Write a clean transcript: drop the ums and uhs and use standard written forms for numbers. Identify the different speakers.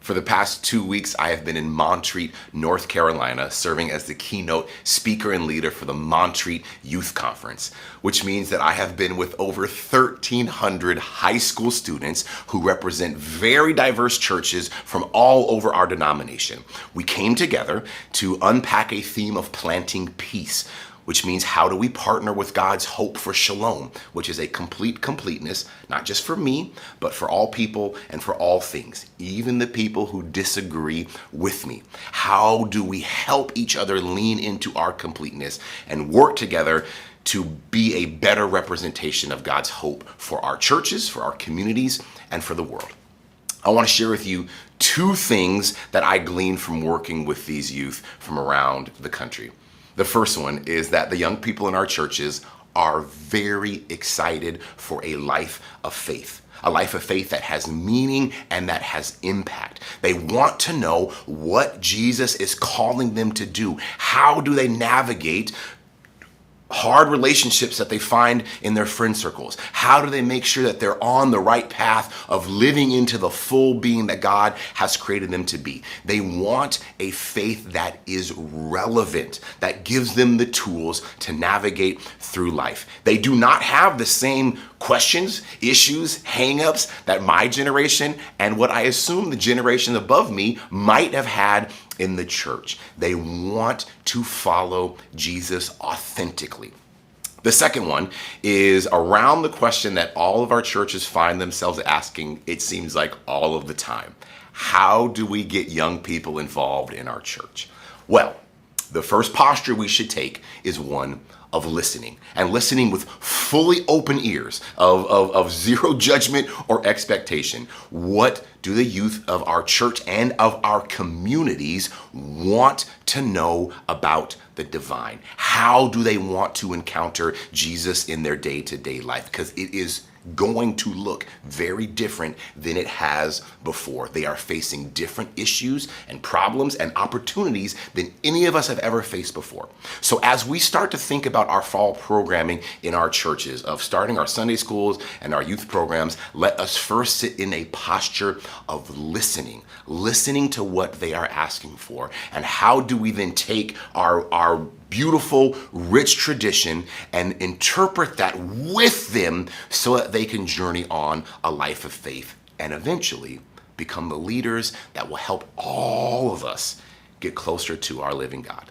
Speaker 1: For the past 2 weeks, I have been in Montreat, North Carolina, serving as the keynote speaker and leader for the Montreat Youth Conference, which means that I have been with over 1,300 high school students who represent very diverse churches from all over our denomination. We came together to unpack a theme of planting peace, which means how do we partner with God's hope for shalom, which is a completeness, not just for me, but for all people and for all things, even the people who disagree with me. How do we help each other lean into our completeness and work together to be a better representation of God's hope for our churches, for our communities, and for the world? I want to share with you two things that I gleaned from working with these youth from around the country. The first one is that the young people in our churches are very excited for a life of faith that has meaning and that has impact. They want to know what Jesus is calling them to do. How do they navigate hard relationships that they find in their friend circles? How do they make sure that they're on the right path of living into the full being that God has created them to be? They want a faith that is relevant, that gives them the tools to navigate through life. They do not have the same questions, issues, hang-ups that my generation and what I assume the generation above me might have had in the church. They want to follow Jesus authentically. The second one is around the question that all of our churches find themselves asking, it seems like all of the time. How do we get young people involved in our church? Well, the first posture we should take is one of listening, and listening with fully open ears, of zero judgment or expectation. What do the youth of our church and of our communities want to know about the divine? How do they want to encounter Jesus in their day-to-day life? Because it is going to look very different than it has before. They are facing different issues and problems and opportunities than any of us have ever faced before. So as we start to think about our fall programming in our churches, of starting our Sunday schools and our youth programs, let us first sit in a posture of listening to what they are asking for. And how do we then take our beautiful, rich tradition and interpret that with them so that they can journey on a life of faith and eventually become the leaders that will help all of us get closer to our living God.